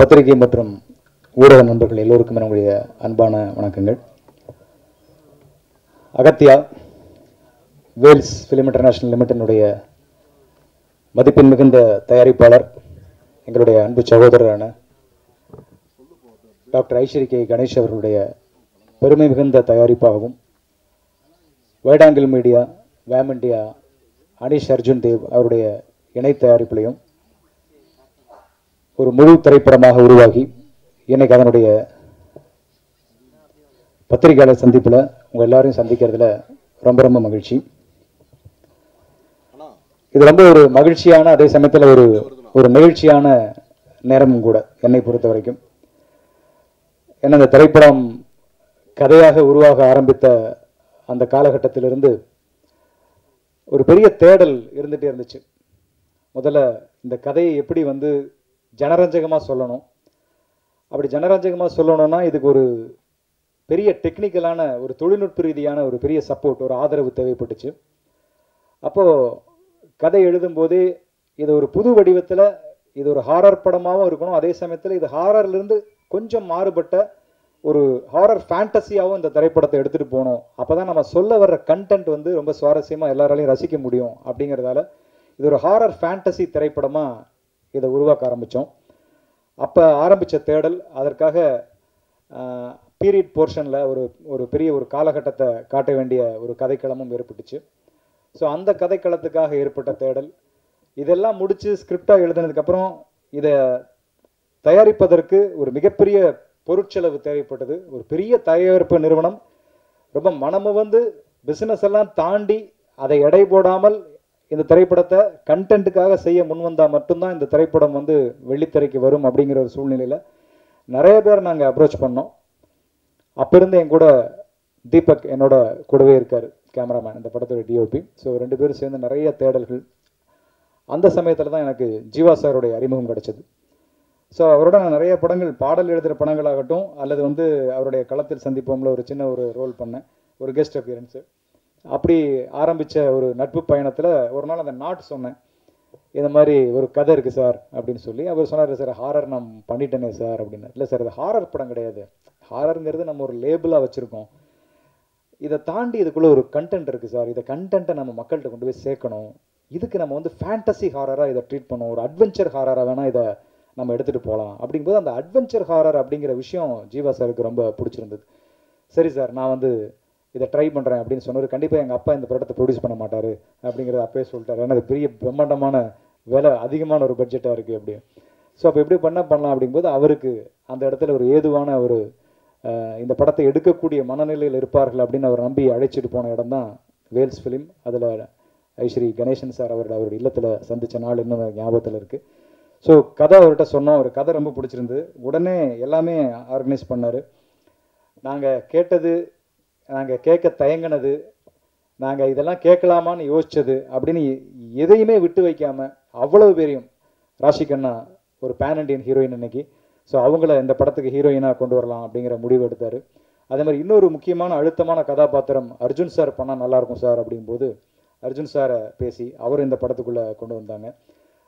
பத்திரிகை மற்றும் ஊடக நண்பர்கள் எல்லோருக்கும் என்னுடைய அன்பான வணக்கங்கள். அகத்தியா வேல்ஸ் ஃபிலிம் இன்டர்நேஷனல் லிமிடெடினுடைய மதிப்பின் மிகுந்த தயாரிப்பாளர், எங்களுடைய அன்பு சகோதரரான டாக்டர் ஐஸ்வரி கே கணேஷ் அவர்களுடைய பெருமை மிகுந்த தயாரிப்பாகவும், வைடாங்கில் மீடியா, வேம் இண்டியா, அனிஷ் அர்ஜுன் தேவ் அவருடைய இணை தயாரிப்பிலையும் ஒரு முழு திரைப்படமாக உருவாகி இன்னைக்கு அதனுடைய பத்திரிகையாளர் சந்திப்பில் உங்கள் எல்லாரையும் சந்திக்கிறதுல ரொம்ப ரொம்ப மகிழ்ச்சி. இது ரொம்ப ஒரு மகிழ்ச்சியான, அதே சமயத்தில் ஒரு நெகிழ்ச்சியான நேரமும் கூட என்னை பொறுத்த வரைக்கும். ஏன்னா இந்த திரைப்படம் கதையாக உருவாக ஆரம்பித்த அந்த காலகட்டத்திலிருந்து ஒரு பெரிய தேடல் இருந்துகிட்டே இருந்துச்சு. முதல்ல இந்த கதையை எப்படி ஜனரஞ்சகமாக சொல்லணும். அப்படி ஜனரஞ்சகமாக சொல்லணும்னா இதுக்கு ஒரு பெரிய டெக்னிக்கலான, ஒரு தொழில்நுட்ப ரீதியான ஒரு பெரிய சப்போர்ட், ஒரு ஆதரவு தேவைப்பட்டுச்சு. அப்போது கதை எழுதும்போதே இது ஒரு புது வடிவத்தில், இது ஒரு ஹாரர் படமாகவும் இருக்கணும், அதே சமயத்தில் இது ஹாரர்லேருந்து கொஞ்சம் மாறுபட்ட ஒரு ஹாரர் ஃபேண்டசியாகவும் இந்த திரைப்படத்தை எடுத்துகிட்டு போகணும். அப்போ தான் நம்ம சொல்ல வர்ற கண்டென்ட் ரொம்ப சுவாரஸ்யமாக எல்லாராலையும் ரசிக்க முடியும். அப்படிங்கிறதால இது ஒரு ஹாரர் ஃபேண்டசி திரைப்படமாக இதை உருவாக்க ஆரம்பித்தோம். அப்போ ஆரம்பித்த தேடல், அதற்காக பீரியட் போர்ஷனில் ஒரு பெரிய ஒரு காலகட்டத்தை காட்ட வேண்டிய ஒரு கதைக்களமும் ஏற்பட்டுச்சு. ஸோ அந்த கதைக்களத்துக்காக ஏற்பட்ட தேடல், இதெல்லாம் முடித்து ஸ்கிரிப்டாக எழுதினதுக்கப்புறம் இதை தயாரிப்பதற்கு ஒரு மிகப்பெரிய பொருட்செலவு தேவைப்பட்டது. ஒரு பெரிய தயாரிப்பு நிறுவனம் ரொம்ப மனமுவந்து பிஸ்னஸ் எல்லாம் தாண்டி அதை எடை போடாமல் இந்த திரைப்படத்தை கண்டென்ட்டுக்காக செய்ய முன்வந்தால் மட்டும்தான் இந்த திரைப்படம் வெள்ளித்திரைக்கு வரும். அப்படிங்கிற ஒரு சூழ்நிலையில் நிறைய பேர் நாங்கள் அப்ரோச் பண்ணோம். அப்போ இருந்து என் கூட தீபக் என்னோட கூடவே இருக்கார், கேமராமேன், இந்த படத்தோட டிஓபி. ஸோ 2 பேரும் சேர்ந்து நிறைய தேடல்கள். அந்த சமயத்தில் தான் எனக்கு ஜீவா சாருடைய அறிமுகம் கிடைச்சது. ஸோ அவரோட நான் நிறைய படங்கள், பாடல் எழுதுகிற படங்களாகட்டும், அல்லது அவருடைய களத்தில் சந்திப்போம்ல ஒரு சின்ன ஒரு ரோல் பண்ணேன், ஒரு கெஸ்ட் அப்பியரன்ஸு. அப்படி ஆரம்பித்த ஒரு நட்பு பயணத்தில் ஒரு நாள் அந்த நாட் சொன்னேன், இந்த மாதிரி ஒரு கதை இருக்குது சார் அப்படின்னு சொல்லி. அவர் சொன்னார், சார் ஹாரர் நான் பண்ணிட்டேனே சார் அப்படின்னு. இல்லை சார், இது ஹாரர் படம் கிடையாது, ஹாரருங்கிறது நம்ம ஒரு லேபிளாக வச்சுருக்கோம், இதை தாண்டி இதுக்குள்ளே ஒரு கண்டென்ட் இருக்குது சார், இதை கண்டென்ட்டை நம்ம மக்கள்கிட்ட கொண்டு போய் சேர்க்கணும், இதுக்கு நம்ம ஃபேண்டசி ஹாரராக இதை ட்ரீட் பண்ணணும், ஒரு அட்வென்ச்சர் ஹாரராக வேணால் இதை நம்ம எடுத்துகிட்டு போகலாம். அப்படிங்கும்போது அந்த அட்வென்ச்சர் ஹாரர் அப்படிங்கிற விஷயம் ஜீவா சாருக்கு ரொம்ப பிடிச்சிருந்தது. சரி சார், நான் இதை ட்ரை பண்ணுறேன் அப்படின்னு சொன்னார். கண்டிப்பாக எங்கள் அப்பா இந்த படத்தை ப்ரொடியூஸ் பண்ண மாட்டார் அப்படிங்கிறத அப்பவே சொல்லிட்டார். ஏன்னா அது பெரிய பிரம்மாண்டமான விலை, அதிகமான ஒரு பட்ஜெட்டாக இருக்குது அப்படி. ஸோ அப்போ எப்படி பண்ணலாம் அப்படிங்கும்போது அவருக்கு அந்த இடத்துல ஒரு ஏதுவான ஒரு இந்த படத்தை எடுக்கக்கூடிய மனநிலையில் இருப்பார்கள் அப்படின்னு அவர் நம்பி அழைச்சிட்டு போன இடம் தான் வேல்ஸ் ஃபிலிம். அதில் ஐஸ்வரி கணேசன் சார் அவருடைய இல்லத்தில் சந்தித்த நாள் இன்னும் ஞாபகத்தில் இருக்குது. ஸோ கதை அவர்கிட்ட சொன்னோம், ஒரு கதை ரொம்ப பிடிச்சிருந்து, உடனே எல்லாமே ஆர்கனைஸ் பண்ணார். நாங்கள் கேட்டது, நாங்கள் கேட்க தயங்கினது, நாங்கள் இதெல்லாம் கேட்கலாமான்னு யோசித்தது அப்படின்னு எதையுமே விட்டு வைக்காமல் அவ்வளவு பேரையும், ராஷி கண்ணா ஒரு பேன் இண்டியன் ஹீரோயின் இன்னைக்கு, ஸோ அவங்கள இந்த படத்துக்கு ஹீரோயினாக கொண்டு வரலாம் அப்படிங்கிற முடிவு எடுத்தார். அதே மாதிரி இன்னொரு முக்கியமான அழுத்தமான கதாபாத்திரம் அர்ஜுன் சார் பண்ணால் நல்லாயிருக்கும் சார் அப்படிங்கும்போது அர்ஜுன் சாரை பேசி அவர் இந்த படத்துக்குள்ளே கொண்டு வந்தாங்க.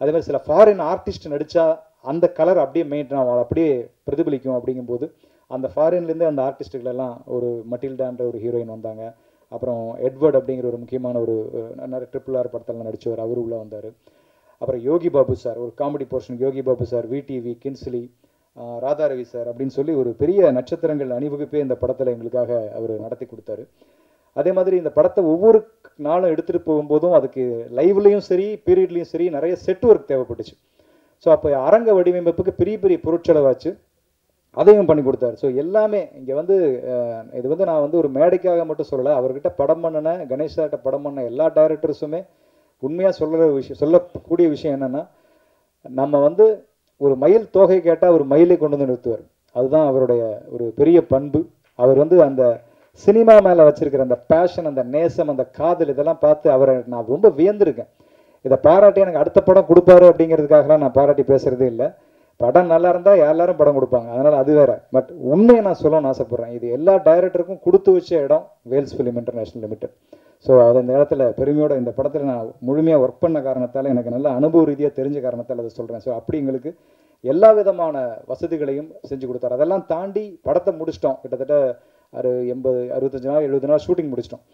அதே மாதிரி சில ஃபாரின் ஆர்டிஸ்ட் நடித்தா அந்த கலர் அப்படியே மெயின்டைன் ஆகும், அப்படியே பிரதிபலிக்கும். அப்படிங்கும்போது அந்த ஃபாரின்லேருந்து அந்த ஆர்டிஸ்ட்டுகளெல்லாம், ஒரு மட்டில்டான்ற ஒரு ஹீரோயின் வந்தாங்க, அப்புறம் எட்வர்ட் அப்படிங்கிற ஒரு முக்கியமான ஒரு RRR படத்தில் நடித்தவர், அவர் உள்ளே வந்தார். அப்புறம் யோகி பாபு சார், ஒரு comedy portion Yogi Babu sir, VTV, Kingsley, Radharavi sir அப்படின்னு சொல்லி ஒரு பெரிய நட்சத்திரங்கள் அணிவகுப்பே இந்த படத்தில் எங்களுக்காக அவர் நடத்தி கொடுத்தாரு. அதே மாதிரி இந்த படத்தை ஒவ்வொரு நாளும் எடுத்துகிட்டு போகும்போதும் அதுக்கு லைவ்லேயும் சரி பீரியட்லேயும் சரி நிறைய செட் ஒர்க் தேவைப்பட்டுச்சு. ஸோ அப்போ அரங்க வடிவமைப்புக்கு பெரிய பெரிய பொருட்செலவாச்சு, அதையும் பண்ணி கொடுத்தாரு. ஸோ எல்லாமே இங்கே இது நான் ஒரு மேடைக்காக மட்டும் சொல்லலை, அவர்கிட்ட படம் பண்ணின, கணேஷாட்ட படம் பண்ண எல்லா டைரக்டர்ஸுமே உண்மையாக சொல்லக்கூடிய விஷயம் என்னென்னா, நம்ம ஒரு மயில் தொகை கேட்டால் ஒரு மயிலை கொண்டு வந்து நிறுத்துவார். அதுதான் அவருடைய ஒரு பெரிய பண்பு. அவர் அந்த சினிமா மேலே வச்சிருக்கிற அந்த பேஷன், அந்த நேசம், அந்த காதல், இதெல்லாம் பார்த்து அவரை நான் ரொம்ப வியந்திருக்கேன். இதை பாராட்டி எனக்கு அடுத்த படம் கொடுப்பாரு அப்படிங்கிறதுக்காகலாம் நான் பாராட்டி பேசுகிறதே இல்லை. படம் நல்லா இருந்தால் எல்லாரும் படம் கொடுப்பாங்க, அதனால் அது வேறு. பட் உண்மையை நான் சொல்லணும்னு ஆசைப்பட்றேன், இது எல்லா டைரக்டருக்கும் கொடுத்து வச்ச இடம் Vels film international limited. So அது இந்த இடத்துல பெருமையோட இந்த படத்தில் நான் முழுமையாக ஒர்க் பண்ண காரணத்தால், எனக்கு நல்ல அனுபவ ரீதியாக தெரிஞ்ச காரணத்தால் அதை சொல்கிறேன். ஸோ அப்படி எங்களுக்கு எல்லா விதமான வசதிகளையும் செஞ்சு கொடுத்தாரு. அதெல்லாம் தாண்டி படத்தை முடிச்சிட்டோம். கிட்டத்தட்ட 65 நாள் 70 நாள் ஷூட்டிங் முடிச்சிட்டோம்.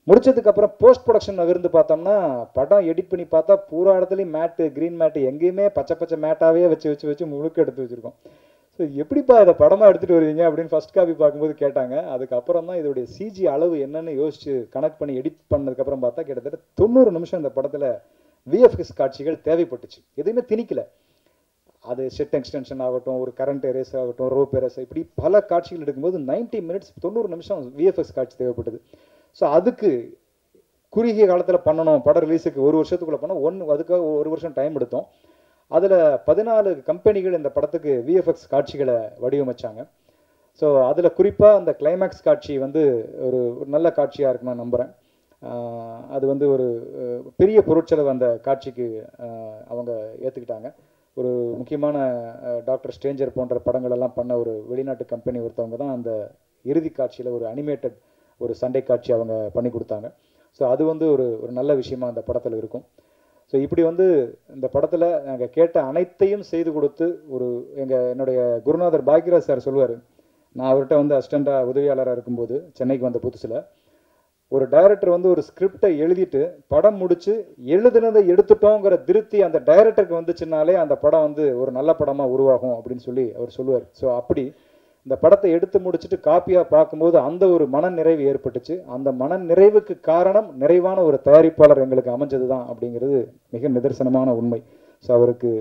முடிச்சதுக்கப்புறம் போஸ்ட் ப்ரொடக்ஷன் இருந்து பார்த்தோம்னா படம் எடிட் பண்ணி பார்த்தா பூரா இடத்துலையும் மேட்டு, க்ரீன் மேட்டு, எங்கேயுமே பச்சை பச்சை மேட்டாகவே வச்சு முழுக்க எடுத்து வச்சுருக்கோம். ஸோ எப்படிப்பா இதை படமாக எடுத்துகிட்டு வருவீங்க அப்படின்னு ஃபஸ்ட் காப்பி பார்க்கும்போது கேட்டாங்க. அதுக்கப்புறம் தான் இதோடைய சிஜி அளவு என்னன்னு யோசிச்சு கனெக்ட் பண்ணி எடிட் பண்ணதுக்கப்புறம் பார்த்தா கிட்டத்தட்ட 90 நிமிஷம் இந்த படத்தில் விஎஃப்எக்ஸ் காட்சிகள் தேவைப்பட்டுச்சு. எதுவுமே திணிக்கல. அது செட் எக்ஸ்டென்ஷன் ஆகட்டும், ஒரு கரண்ட் எரேஸ் ஆகட்டும், ரோப் எரேஸ், இப்படி பல காட்சிகள் எடுக்கும்போது 90 மினிட்ஸ் 90 நிமிஷம் விஎஃப்எக்ஸ் காட்சி தேவைப்பட்டது. ஸோ அதுக்கு குறுகிய காலத்தில் பண்ணணும், படம் ரிலீஸுக்கு 1 வருஷத்துக்குள்ளே பண்ணோம். அதுக்காக 1 வருஷம் டைம் எடுத்தோம். அதில் 14 கம்பெனிகள் இந்த படத்துக்கு விஎஃப்எக்ஸ் காட்சிகளை வடிவமைச்சாங்க. ஸோ அதில் குறிப்பாக அந்த கிளைமேக்ஸ் காட்சி வந்து ஒரு நல்ல காட்சியாக இருக்குன்னு நான் நம்புகிறேன். அது வந்து ஒரு பெரிய பொருட்செலவு அந்த காட்சிக்கு அவங்க ஏற்றுக்கிட்டாங்க. ஒரு முக்கியமான டாக்டர் ஸ்ட்ரேஞ்சர் போன்ற படங்களெல்லாம் பண்ண ஒரு வெளிநாட்டு கம்பெனி ஒருத்தவங்க தான் அந்த இறுதி காட்சியில் ஒரு அனிமேட்டட் ஒரு சண்டை காட்சி அவங்க பண்ணி கொடுத்தாங்க. ஸோ அது வந்து ஒரு நல்ல விஷயமா அந்த படத்தில் இருக்கும். ஸோ இப்படி வந்து இந்த படத்தில் நாங்கள் கேட்ட அனைத்தையும் செய்து கொடுத்து என்னுடைய குருநாதர் பாக்யராஜ் சார் சொல்லுவார், நான் அவர்கிட்ட வந்து அசிஸ்டண்டாக உதவியாளராக இருக்கும்போது சென்னைக்கு வந்த புதுசில் ஒரு டைரக்டர் வந்து ஒரு ஸ்கிரிப்டை எழுதிட்டு படம் முடிச்சு எழுதுனதை எடுத்துட்டோங்கிற திருப்தி அந்த டைரக்டருக்கு வந்துச்சுனாலே அந்த படம் வந்து ஒரு நல்ல படமாக உருவாகும் அப்படின்னு சொல்லி அவர் சொல்லுவார். ஸோ அப்படி இந்த படத்தை எடுத்து முடிச்சுட்டு காப்பியாக பார்க்கும்போது அந்த ஒரு மன நிறைவு ஏற்பட்டுச்சு. அந்த மன நிறைவுக்கு காரணம் நிறைவான ஒரு தயாரிப்பாளர் எங்களுக்கு அமைஞ்சது தான் அப்படிங்கிறது மிக நிதர்சனமான உண்மை. ஸோ அவருக்கு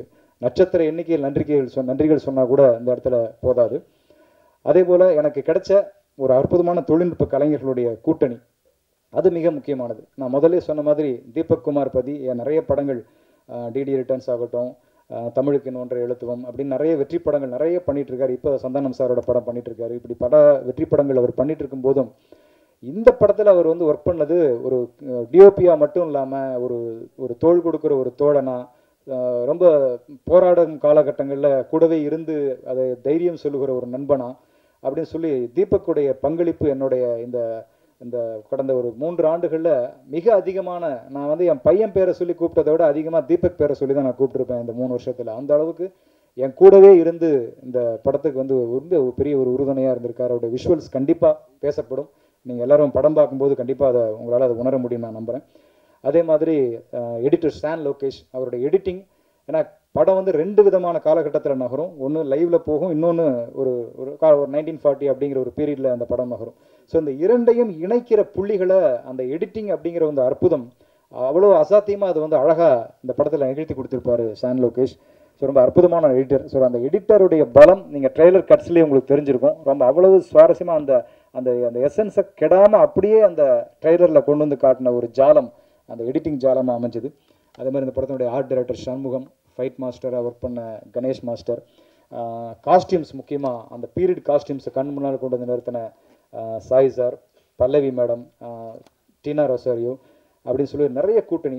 நட்சத்திர எண்ணிக்கையில் நன்றிகள் சொன்னால் கூட இந்த இடத்துல போதாது. அதே போல் எனக்கு கிடைச்ச ஒரு அற்புதமான தொழில்நுட்ப கலைஞர்களுடைய கூட்டணி, அது மிக முக்கியமானது. நான் முதல்ல சொன்ன மாதிரி தீபக் குமார் பதி நிறைய படங்கள், டிடி ரிட்டர்ன்ஸ் ஆகட்டும், தமிழுக்கு இன்னொன்று எழுத்துவம் அப்படின்னு நிறைய வெற்றி படங்கள் நிறைய பண்ணிட்டு இருக்காரு. இப்போ சந்தானம் சாரோட படம் பண்ணிட்டு இருக்காரு. இப்படி வெற்றி படங்கள் அவர் பண்ணிட்டு இருக்கும் போதும் இந்த படத்தில் அவர் வந்து ஒர்க் பண்ணது ஒரு டிஓபியா மட்டும் இல்லாமல் ஒரு தோள் கொடுக்குற ஒரு தோழனா, ரொம்ப போராடும் காலகட்டங்களில் கூடவே இருந்து அதை தைரியம் சொல்லுகிற ஒரு நண்பனா அப்படின்னு சொல்லி தீபக்குடைய பங்களிப்பு என்னுடைய இந்த கடந்த ஒரு 3 ஆண்டுகளில் மிக அதிகமான, நான் வந்து என் பையன் பேரை சொல்லி கூப்பிட்டதை விட அதிகமாக தீபக் பேரை சொல்லி தான் நான் கூப்பிட்டுருப்பேன் இந்த 3 வருஷத்தில். அந்த அளவுக்கு என் கூடவே இருந்து இந்த படத்துக்கு வந்து ரொம்ப பெரிய ஒரு உறுதுணையாக இருந்திருக்காரு. அவருடைய விஷுவல்ஸ் கண்டிப்பாக பேசப்படும். நீங்கள் எல்லாரும் படம் பார்க்கும்போது கண்டிப்பாக உங்களால் அதை உணர முடியும் நான் நம்புகிறேன். அதே மாதிரி எடிட்டர் ஸ்டான் லோகேஷ், அவருடைய எடிட்டிங், ஏன்னா படம் வந்து 2 விதமான காலகட்டத்தில் நகரும். ஒன்று லைவில் போகும், இன்னொன்று ஒரு 1940 அப்படிங்கிற ஒரு பீரியடில் அந்த படம் நகரும். ஸோ இந்த இரண்டையும் இணைக்கிற புள்ளிகளை அந்த எடிட்டிங் அப்படிங்கிற அந்த அற்புதம் அவ்வளோ அசாத்தியமாக அது வந்து அழகாக இந்த படத்தில் நிகழ்த்தி கொடுத்துருப்பாரு ஸ்டான் லோகேஷ். ஸோ ரொம்ப அற்புதமான எடிட்டர். ஸோ அந்த எடிட்டருடைய பலம் நீங்கள் ட்ரெய்லர் கட்ஸ்லேயே உங்களுக்கு தெரிஞ்சிருக்கும். ரொம்ப அவ்வளவு சுவாரஸ்யமாக அந்த அந்த அந்த எசன்ஸை கெடாமல் அப்படியே அந்த ட்ரெய்லரில் கொண்டு வந்து காட்டின ஒரு ஜாலம் அந்த எடிட்டிங் ஜாலமாக அமைஞ்சது. அதே மாதிரி இந்த படத்தினுடைய ஆர்ட் டைரக்டர் சண்முகம், ஃபைட் மாஸ்டராக ஒர்க் பண்ண கணேஷ் மாஸ்டர், காஸ்டியூம்ஸ் முக்கியமாக அந்த பீரியட் காஸ்டியூம்ஸை கண் முன்னால் கொண்டு வந்து நிறுத்தின சாய் சார், பல்லவி மேடம், டீனா ரொசாரியோ அப்படின்னு சொல்லி நிறைய கூட்டணி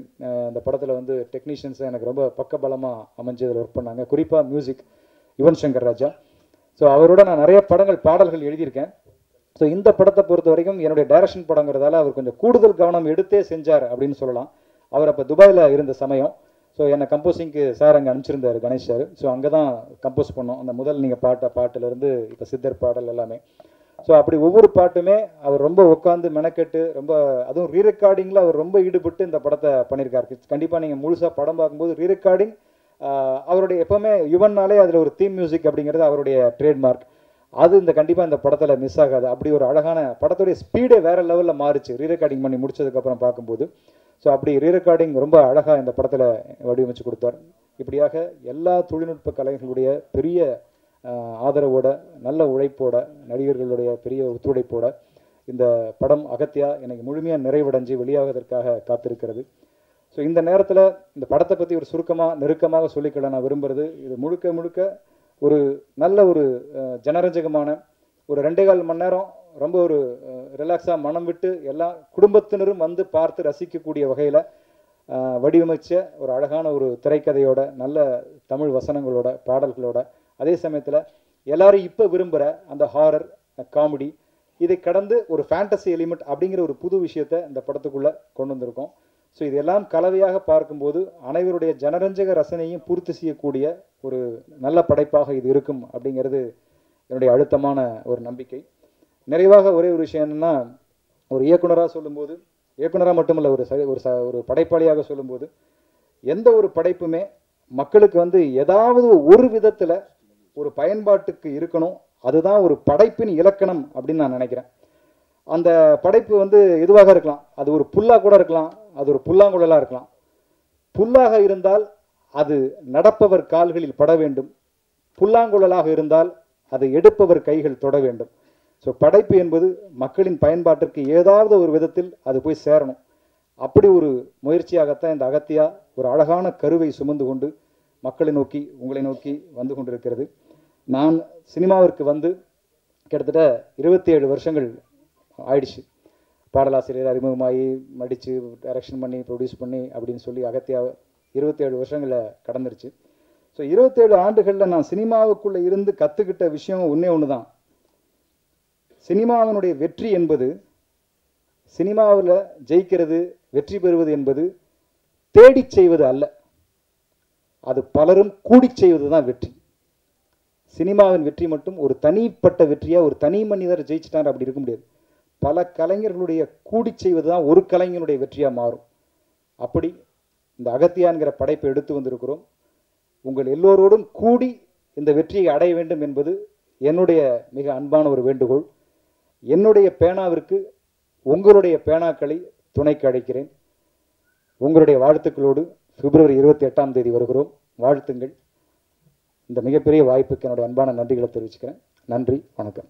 இந்த படத்தில் வந்து டெக்னீஷியன்ஸை எனக்கு ரொம்ப பக்கபலமாக அமைஞ்சதில் ஒர்க் பண்ணாங்க. குறிப்பாக மியூசிக் யுவன் சங்கர் ராஜா. ஸோ அவரோட நான் நிறைய பாடல்கள் எழுதியிருக்கேன். ஸோ இந்த படத்தை பொறுத்த வரைக்கும் என்னுடைய டைரக்ஷன் படங்கிறதால அவர் கொஞ்சம் கூடுதல் கவனம் எடுத்தே செஞ்சார் அப்படின்னு சொல்லலாம். அவர் அப்போ துபாயில் இருந்த சமயம். ஸோ என்னை கம்போசிங்க்கு சார் அங்கே அனுப்பிச்சிருந்தார் கணேஷ் சார். ஸோ அங்கே தான் கம்போஸ் பண்ணோம். அந்த முதல் நீங்கள் பாட்டிலேருந்து இப்போ சித்தர் பாடல் எல்லாமே. ஸோ அப்படி ஒவ்வொரு பாட்டுமே அவர் ரொம்ப உட்காந்து மெனக்கெட்டு ரொம்ப, அதுவும் ரீரெக்கார்டிங்கில் அவர் ரொம்ப ஈடுபட்டு இந்த படத்தை பண்ணியிருக்காரு. கண்டிப்பாக நீங்கள் முழுசாக படம் பார்க்கும்போது ரீரெக்கார்டிங் அவருடைய எப்போவுமே யுவன்னாலே அதில் ஒரு தீம் மியூசிக் அப்படிங்கிறது அவருடைய ட்ரேட்மார்க். அது கண்டிப்பாக இந்த படத்தில் மிஸ் ஆகாது. அப்படி ஒரு அழகான படத்துடைய ஸ்பீடே வேறு லெவலில் மாறிச்சு ரீரெக்கார்டிங் பண்ணி முடிச்சதுக்கப்புறம் பார்க்கும்போது. ஸோ அப்படி ரீரெக்கார்டிங் ரொம்ப அழகாக இந்த படத்தில் வடிவமைச்சு கொடுத்தார். இப்படியாக எல்லா தொழில்நுட்ப கலைஞர்களுடைய பெரிய ஆதரவோட, நல்ல உழைப்போட, நடிகர்களுடைய பெரிய ஒத்துழைப்போட இந்த படம் அகத்தியா எனக்கு முழுமையாக நிறைவடைஞ்சு வெளியாவதற்காக காத்திருக்கிறது. ஸோ இந்த நேரத்தில் இந்த படத்தை பற்றி ஒரு நெருக்கமாக சொல்லிக்கொள்ள நான் விரும்புகிறது, இது முழுக்க ஒரு நல்ல ஒரு ஜனரஞ்சகமான ஒரு 2.25 மணி நேரம் ரொம்ப ஒரு ரிலாக்ஸாக மனம் விட்டு எல்லா குடும்பத்தினரும் வந்து பார்த்து ரசிக்கக்கூடிய வகையில் வடிவமைச்ச ஒரு அழகான ஒரு திரைக்கதையோட, நல்ல தமிழ் வசனங்களோட, பாடல்களோட, அதே சமயத்தில் எல்லாரும் இப்போ விரும்புகிற அந்த ஹாரர் காமெடி, இதை கடந்து ஒரு ஃபேண்டசி எலிமெண்ட் அப்படிங்கிற ஒரு புது விஷயத்தை இந்த படத்துக்குள்ளே கொண்டு வந்திருக்கோம். ஸோ இதெல்லாம் கலவையாக பார்க்கும்போது அனைவருடைய ஜனரஞ்சக ரசனையும் பூர்த்தி செய்யக்கூடிய ஒரு நல்ல படைப்பாக இது இருக்கும் அப்படிங்கிறது என்னுடைய அழுத்தமான ஒரு நம்பிக்கை. நிறைவாக ஒரே ஒரு விஷயம் என்னென்னா, ஒரு இயக்குனராக சொல்லும்போது, இயக்குனராக மட்டுமல்ல, ஒரு படைப்பாளியாக சொல்லும்போது, எந்த ஒரு படைப்புமே மக்களுக்கு ஏதாவது ஒரு விதத்தில் ஒரு பயன்பாட்டுக்கு இருக்கணும். அதுதான் ஒரு படைப்பின் இலக்கணம் அப்படின்னு நான் நினைக்கிறேன். அந்த படைப்பு எதுவாக இருக்கலாம். அது ஒரு புல்லாக கூட இருக்கலாம், அது ஒரு புல்லாங்குழலாக இருக்கலாம். புல்லாக இருந்தால் அது நடப்பவர் கால்களில் பட வேண்டும், புல்லாங்குழலாக இருந்தால் அதை எடுப்பவர் கைகள் தொட வேண்டும். ஸோ படைப்பு என்பது மக்களின் பயன்பாட்டிற்கு ஏதாவது ஒரு விதத்தில் அது போய் சேரணும். அப்படி ஒரு முயற்சியாகத்தான் இந்த அகத்தியா ஒரு அழகான கருவை சுமந்து கொண்டு மக்களை நோக்கி, உங்களை நோக்கி வந்து கொண்டிருக்கிறது. நான் சினிமாவிற்கு கிட்டத்தட்ட 27 வருஷங்கள் ஆயிடுச்சு. பாடலாசிரியர் அறிமுகமாகி, நடித்து, டைரக்ஷன் பண்ணி, ப்ரொடியூஸ் பண்ணி அப்படின்னு சொல்லி அகத்தியா 27 வருஷங்களில் கடந்துருச்சு. ஸோ 27 ஆண்டுகளில் நான் சினிமாவுக்குள்ளே இருந்து கற்றுக்கிட்ட விஷயம் ஒன்று தான். சினிமாவினுடைய வெற்றி என்பது, சினிமாவில் ஜெயிக்கிறது, வெற்றி பெறுவது என்பது தேடி செய்வது அல்ல, அது பலரும் கூடி செய்வது தான் வெற்றி. சினிமாவின் வெற்றி மட்டும் ஒரு தனிப்பட்ட வெற்றியாக ஒரு தனி மனிதர் ஜெயிச்சிட்டார் அப்படி இருக்க முடியாது. பல கலைஞர்களுடைய கூடி செய்வது தான் ஒரு கலைஞனுடைய வெற்றியாக மாறும். அப்படி இந்த அகத்தியான்கிற படைப்பை எடுத்து வந்திருக்கிறோம். உங்கள் எல்லோரோடும் கூடி இந்த வெற்றியை அடைய வேண்டும் என்பது என்னுடைய மிக அன்பான ஒரு வேண்டுகோள். என்னுடைய பேனாவிற்கு உங்களுடைய பேனாக்களை துணைக்கு அழைக்கிறேன். உங்களுடைய வாழ்த்துக்களோடு பிப்ரவரி 28ஆம் தேதி வருகிறோம். வாழ்த்துங்கள். இந்த மிகப்பெரிய வாய்ப்புக்கு என்னுடைய அன்பான நன்றிகளை தெரிவிச்சுக்கிறேன். நன்றி, வணக்கம்.